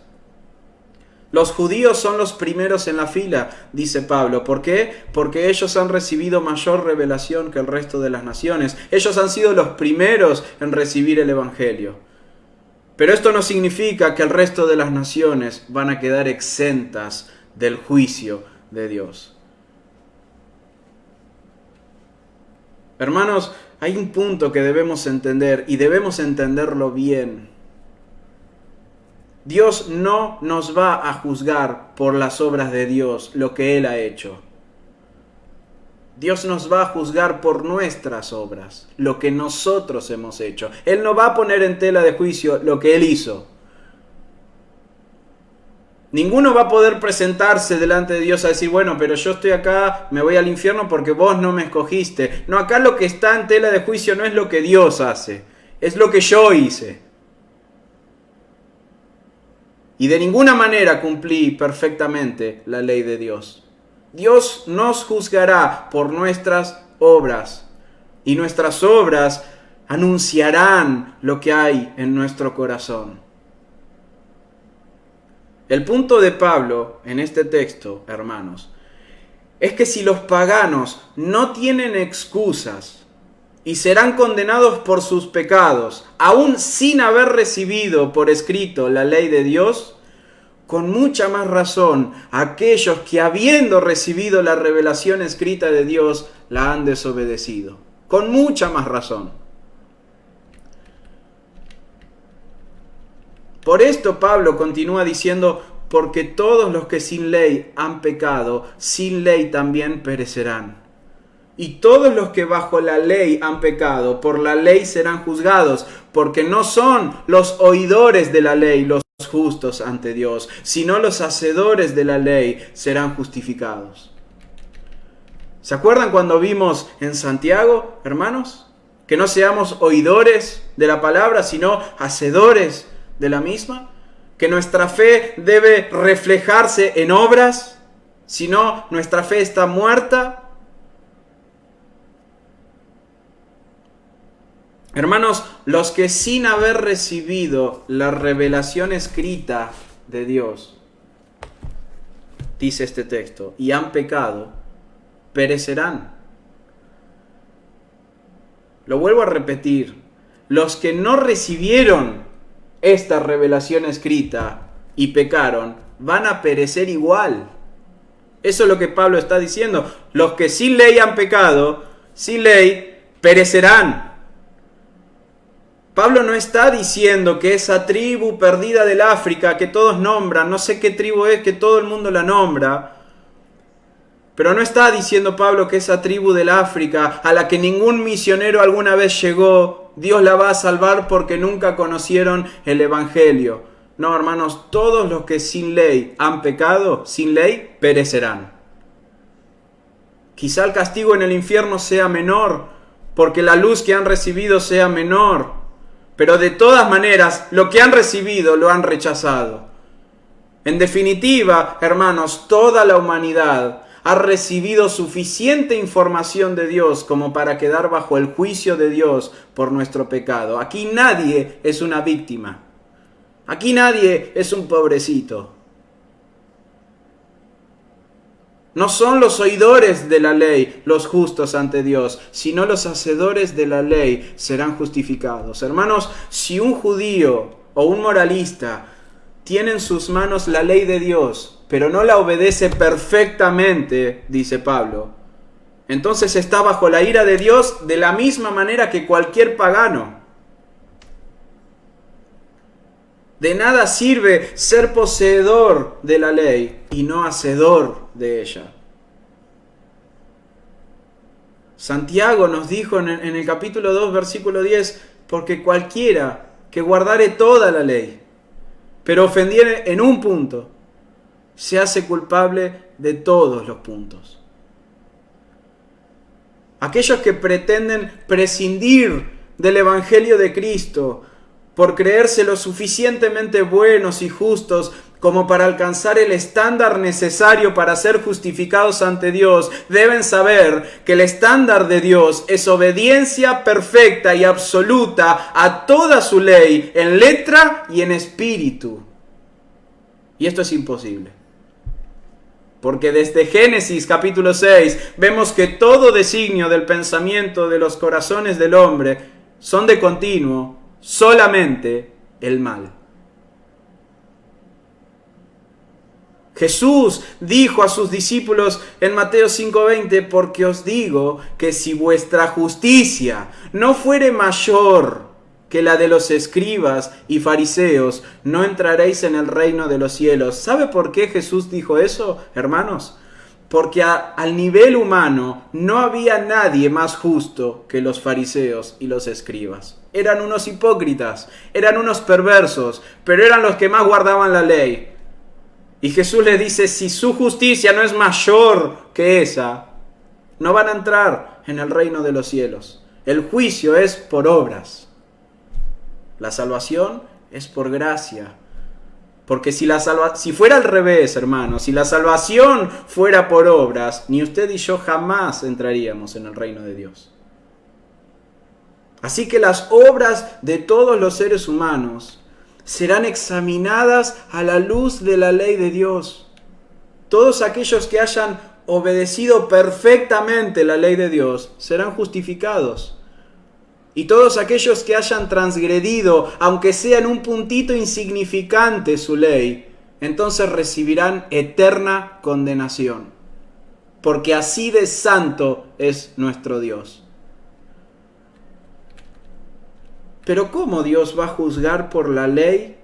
Los judíos son los primeros en la fila, dice Pablo. ¿Por qué? Porque ellos han recibido mayor revelación que el resto de las naciones. Ellos han sido los primeros en recibir el Evangelio. Pero esto no significa que el resto de las naciones van a quedar exentas del juicio de Dios. Hermanos, hay un punto que debemos entender y debemos entenderlo bien. Dios no nos va a juzgar por las obras de Dios, lo que Él ha hecho. Dios nos va a juzgar por nuestras obras, lo que nosotros hemos hecho. Él no va a poner en tela de juicio lo que Él hizo. Ninguno va a poder presentarse delante de Dios a decir: bueno, pero yo estoy acá, me voy al infierno porque vos no me escogiste. No, acá lo que está en tela de juicio no es lo que Dios hace, es lo que yo hice. Y de ninguna manera cumplí perfectamente la ley de Dios. Dios nos juzgará por nuestras obras. Y nuestras obras anunciarán lo que hay en nuestro corazón. El punto de Pablo en este texto, hermanos, es que si los paganos no tienen excusas y serán condenados por sus pecados, aún sin haber recibido por escrito la ley de Dios, con mucha más razón aquellos que habiendo recibido la revelación escrita de Dios la han desobedecido. Con mucha más razón. Por esto Pablo continúa diciendo: porque todos los que sin ley han pecado, sin ley también perecerán. Y todos los que bajo la ley han pecado, por la ley serán juzgados, porque no son los oidores de la ley los justos ante Dios, sino los hacedores de la ley serán justificados. ¿Se acuerdan cuando vimos en Santiago, hermanos? Que no seamos oidores de la palabra, sino hacedores de la misma. Que nuestra fe debe reflejarse en obras, si no, nuestra fe está muerta. Hermanos, los que sin haber recibido la revelación escrita de Dios, dice este texto, y han pecado, perecerán. Lo vuelvo a repetir, los que no recibieron esta revelación escrita y pecaron, van a perecer igual. Eso es lo que Pablo está diciendo. Los que sin ley han pecado, sin ley, perecerán. Pablo no está diciendo que esa tribu perdida del África que todos nombran, no sé qué tribu es, que todo el mundo la nombra, pero no está diciendo Pablo que esa tribu del África, a la que ningún misionero alguna vez llegó, Dios la va a salvar porque nunca conocieron el Evangelio. No, hermanos, todos los que sin ley han pecado, sin ley, perecerán. Quizá el castigo en el infierno sea menor, porque la luz que han recibido sea menor. Pero de todas maneras, lo que han recibido lo han rechazado. En definitiva, hermanos, toda la humanidad ha recibido suficiente información de Dios como para quedar bajo el juicio de Dios por nuestro pecado. Aquí nadie es una víctima. Aquí nadie es un pobrecito. No son los oidores de la ley los justos ante Dios, sino los hacedores de la ley serán justificados. Hermanos, si un judío o un moralista tiene en sus manos la ley de Dios, pero no la obedece perfectamente, dice Pablo, entonces está bajo la ira de Dios de la misma manera que cualquier pagano. De nada sirve ser poseedor de la ley y no hacedor de ella. Santiago nos dijo en el capítulo 2, versículo 10, porque cualquiera que guardare toda la ley, pero ofendiere en un punto, se hace culpable de todos los puntos. Aquellos que pretenden prescindir del Evangelio de Cristo por creerse lo suficientemente buenos y justos como para alcanzar el estándar necesario para ser justificados ante Dios, deben saber que el estándar de Dios es obediencia perfecta y absoluta a toda su ley, en letra y en espíritu. Y esto es imposible. Porque desde Génesis capítulo 6 vemos que todo designio del pensamiento de los corazones del hombre son de continuo solamente el mal. Jesús dijo a sus discípulos en Mateo 5:20, porque os digo que si vuestra justicia no fuere mayor que la de los escribas y fariseos, no entraréis en el reino de los cielos. ¿Sabe por qué Jesús dijo eso, hermanos? Porque al nivel humano no había nadie más justo que los fariseos y los escribas. Eran unos hipócritas, eran unos perversos, pero eran los que más guardaban la ley. Y Jesús les dice, si su justicia no es mayor que esa, no van a entrar en el reino de los cielos. El juicio es por obras. La salvación es por gracia. Porque si fuera al revés, hermanos, si la salvación fuera por obras, ni usted y yo jamás entraríamos en el reino de Dios. Así que las obras de todos los seres humanos serán examinadas a la luz de la ley de Dios. Todos aquellos que hayan obedecido perfectamente la ley de Dios serán justificados. Y todos aquellos que hayan transgredido, aunque sea en un puntito insignificante su ley, entonces recibirán eterna condenación. Porque así de santo es nuestro Dios. Pero ¿cómo Dios va a juzgar por la ley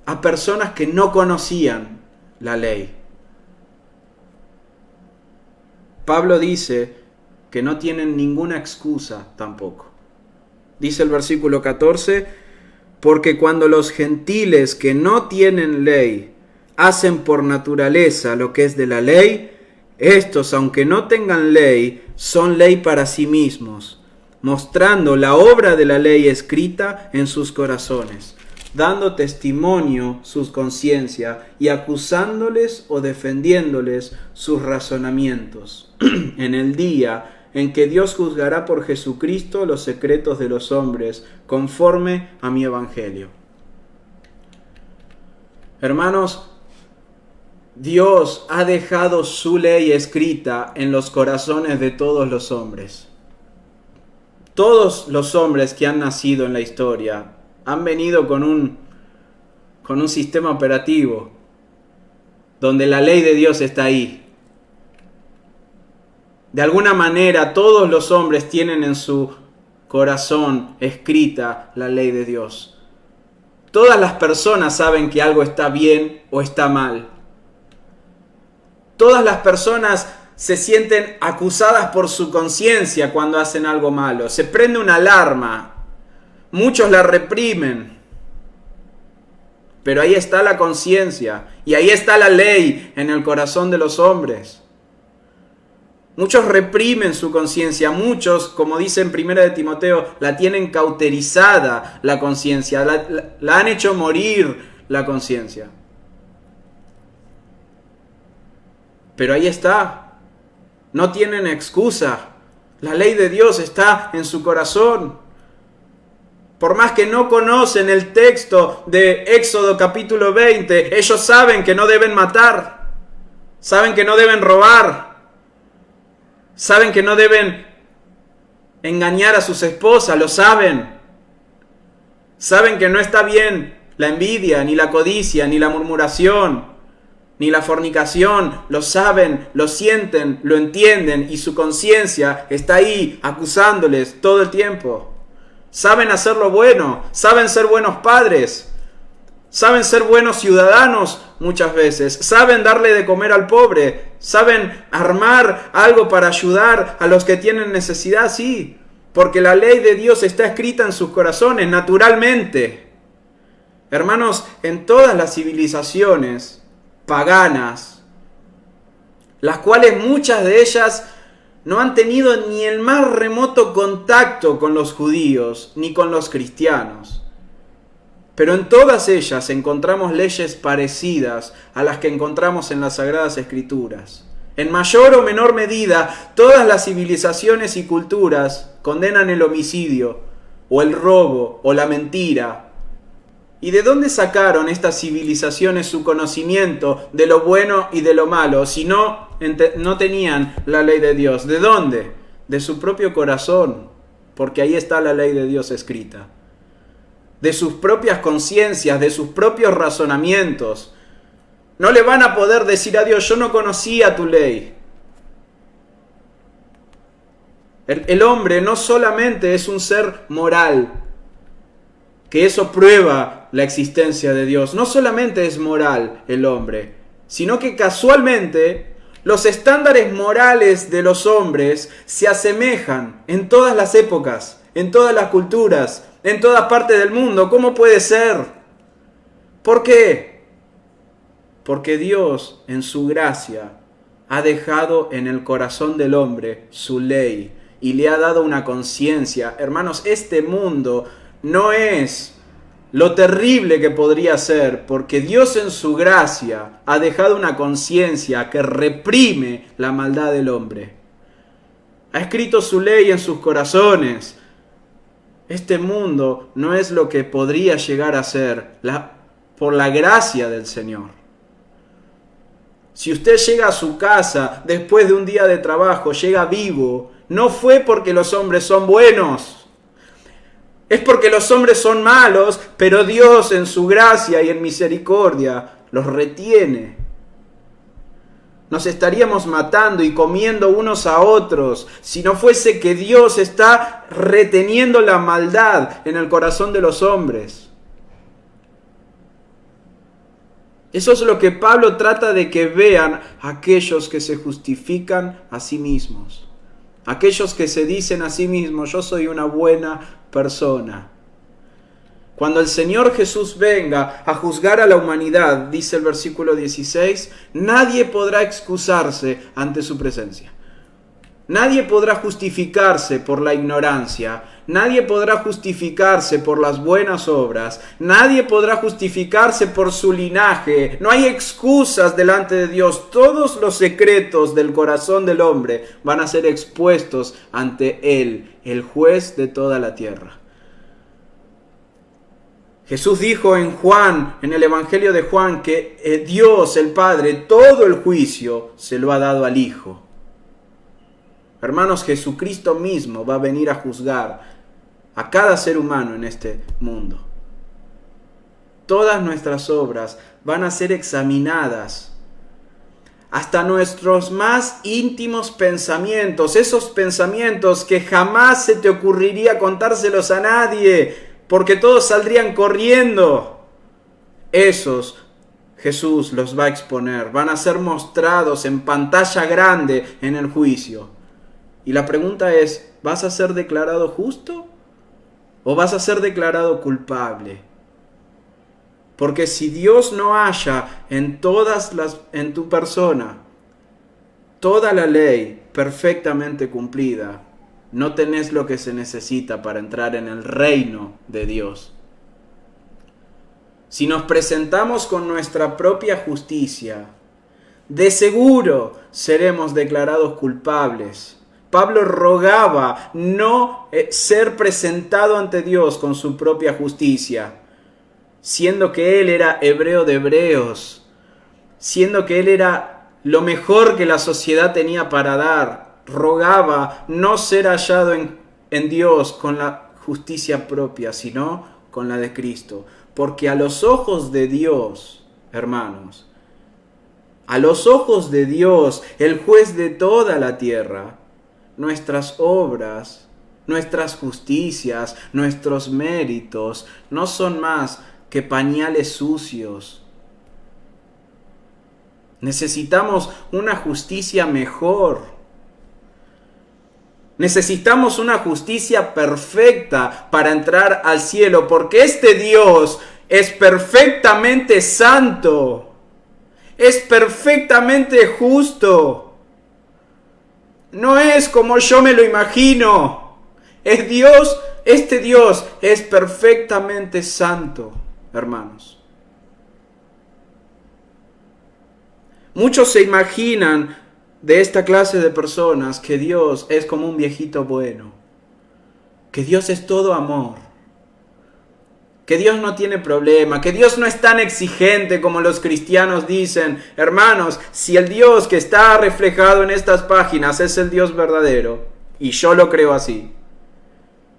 a personas que no conocían la ley? Pablo dice que no tienen ninguna excusa tampoco. Dice el versículo 14, Porque cuando los gentiles que no tienen ley hacen por naturaleza lo que es de la ley, estos, aunque no tengan ley, son ley para sí mismos, mostrando la obra de la ley escrita en sus corazones, dando testimonio sus conciencias y acusándoles o defendiéndoles sus razonamientos, en el día en que Dios juzgará por Jesucristo los secretos de los hombres, conforme a mi evangelio. Hermanos, Dios ha dejado su ley escrita en los corazones de todos los hombres. Todos los hombres que han nacido en la historia han venido con un sistema operativo donde la ley de Dios está ahí. De alguna manera todos los hombres tienen en su corazón escrita la ley de Dios. Todas las personas saben que algo está bien o está mal. Todas las personas se sienten acusadas por su conciencia cuando hacen algo malo. Se prende una alarma. Muchos la reprimen. Pero ahí está la conciencia y ahí está la ley en el corazón de los hombres. Muchos reprimen su conciencia, muchos, como dice en 1 de Timoteo, la tienen cauterizada la conciencia, la han hecho morir la conciencia. Pero ahí está, no tienen excusa, la ley de Dios está en su corazón. Por más que no conocen el texto de Éxodo capítulo 20, ellos saben que no deben matar, saben que no deben robar, saben que no deben engañar a sus esposas, lo saben. Saben que no está bien la envidia, ni la codicia, ni la murmuración, ni la fornicación. Lo saben, lo sienten, lo entienden y su conciencia está ahí acusándoles todo el tiempo. Saben hacer lo bueno, saben ser buenos padres, saben ser buenos ciudadanos muchas veces, saben darle de comer al pobre, saben armar algo para ayudar a los que tienen necesidad, sí, porque la ley de Dios está escrita en sus corazones naturalmente. Hermanos, en todas las civilizaciones paganas, las cuales muchas de ellas no han tenido ni el más remoto contacto con los judíos ni con los cristianos, pero en todas ellas encontramos leyes parecidas a las que encontramos en las Sagradas Escrituras. En mayor o menor medida, todas las civilizaciones y culturas condenan el homicidio, o el robo, o la mentira. ¿Y de dónde sacaron estas civilizaciones su conocimiento de lo bueno y de lo malo, si no tenían la ley de Dios? ¿De dónde? De su propio corazón, porque ahí está la ley de Dios escrita. De sus propias conciencias, de sus propios razonamientos. No le van a poder decir a Dios: yo no conocía tu ley. El hombre no solamente es un ser moral, que eso prueba la existencia de Dios. No solamente es moral el hombre, sino que casualmente los estándares morales de los hombres se asemejan en todas las épocas, en todas las culturas, en todas partes del mundo. ¿Cómo puede ser? ¿Por qué? Porque Dios, en su gracia, ha dejado en el corazón del hombre su ley y le ha dado una conciencia. Hermanos, este mundo no es lo terrible que podría ser, porque Dios en su gracia ha dejado una conciencia que reprime la maldad del hombre. Ha escrito su ley en sus corazones. Este mundo no es lo que podría llegar a ser por la gracia del Señor. Si usted llega a su casa después de un día de trabajo, llega vivo, no fue porque los hombres son buenos. Es porque los hombres son malos, pero Dios en su gracia y en misericordia los retiene. Nos estaríamos matando y comiendo unos a otros si no fuese que Dios está reteniendo la maldad en el corazón de los hombres. Eso es lo que Pablo trata de que vean aquellos que se justifican a sí mismos. Aquellos que se dicen a sí mismos: yo soy una buena persona. Cuando el Señor Jesús venga a juzgar a la humanidad, dice el versículo 16, nadie podrá excusarse ante su presencia. Nadie podrá justificarse por la ignorancia, nadie podrá justificarse por las buenas obras, nadie podrá justificarse por su linaje. No hay excusas delante de Dios. Todos los secretos del corazón del hombre van a ser expuestos ante Él, el juez de toda la tierra. Jesús dijo en el Evangelio de Juan, que Dios, el Padre, todo el juicio se lo ha dado al Hijo. Hermanos, Jesucristo mismo va a venir a juzgar a cada ser humano en este mundo. Todas nuestras obras van a ser examinadas. Hasta nuestros más íntimos pensamientos, esos pensamientos que jamás se te ocurriría contárselos a nadie, porque todos saldrían corriendo. Esos Jesús los va a exponer, van a ser mostrados en pantalla grande en el juicio. Y la pregunta es, ¿vas a ser declarado justo o vas a ser declarado culpable? Porque si Dios no halla en tu persona toda la ley perfectamente cumplida, no tenés lo que se necesita para entrar en el reino de Dios. Si nos presentamos con nuestra propia justicia, de seguro seremos declarados culpables. Pablo rogaba no ser presentado ante Dios con su propia justicia, siendo que él era hebreo de hebreos, siendo que él era lo mejor que la sociedad tenía para dar. Rogaba no ser hallado en Dios con la justicia propia, sino con la de Cristo. Porque a los ojos de Dios, hermanos, a los ojos de Dios, el juez de toda la tierra, nuestras obras, nuestras justicias, nuestros méritos no son más que pañales sucios. Necesitamos una justicia mejor. Necesitamos una justicia perfecta para entrar al cielo, porque este Dios es perfectamente santo, es perfectamente justo. No es como yo me lo imagino. Es Dios, este Dios es perfectamente santo, hermanos. Muchos se imaginan de esta clase de personas que Dios es como un viejito bueno, que Dios es todo amor, que Dios no tiene problema, que Dios no es tan exigente como los cristianos dicen. Hermanos, si el Dios que está reflejado en estas páginas es el Dios verdadero, y yo lo creo así,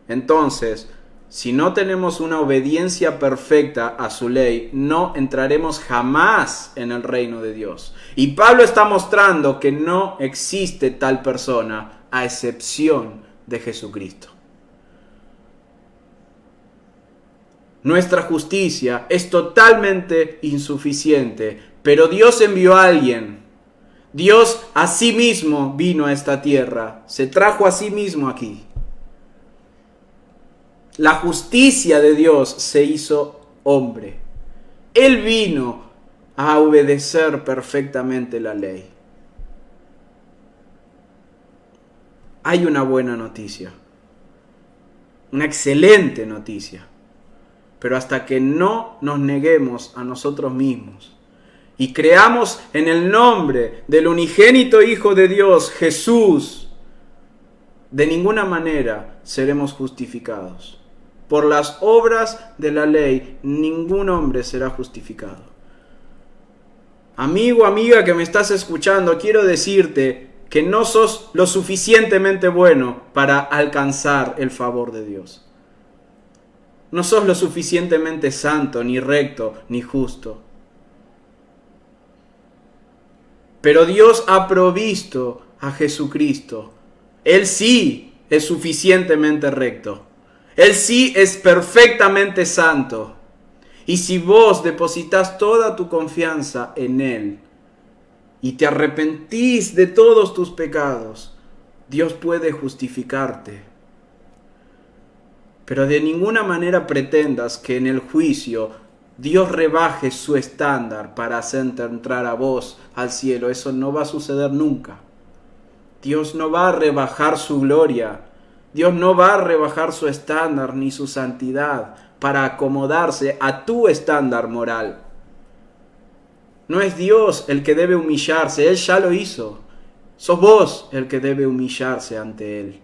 entonces, si no tenemos una obediencia perfecta a su ley, no entraremos jamás en el reino de Dios. Y Pablo está mostrando que no existe tal persona, a excepción de Jesucristo. Nuestra justicia es totalmente insuficiente, pero Dios envió a alguien. Dios a sí mismo vino a esta tierra, se trajo a sí mismo aquí. La justicia de Dios se hizo hombre. Él vino a obedecer perfectamente la ley. Hay una buena noticia, una excelente noticia. Pero hasta que no nos neguemos a nosotros mismos y creamos en el nombre del unigénito Hijo de Dios, Jesús, de ninguna manera seremos justificados. Por las obras de la ley, ningún hombre será justificado. Amigo, amiga que me estás escuchando, quiero decirte que no sos lo suficientemente bueno para alcanzar el favor de Dios. No sos lo suficientemente santo, ni recto, ni justo. Pero Dios ha provisto a Jesucristo. Él sí es suficientemente recto. Él sí es perfectamente santo. Y si vos depositas toda tu confianza en Él y te arrepentís de todos tus pecados, Dios puede justificarte. Pero de ninguna manera pretendas que en el juicio Dios rebaje su estándar para hacerte entrar a vos al cielo. Eso no va a suceder nunca. Dios no va a rebajar su gloria. Dios no va a rebajar su estándar ni su santidad para acomodarse a tu estándar moral. No es Dios el que debe humillarse, Él ya lo hizo. Sos vos el que debe humillarse ante Él.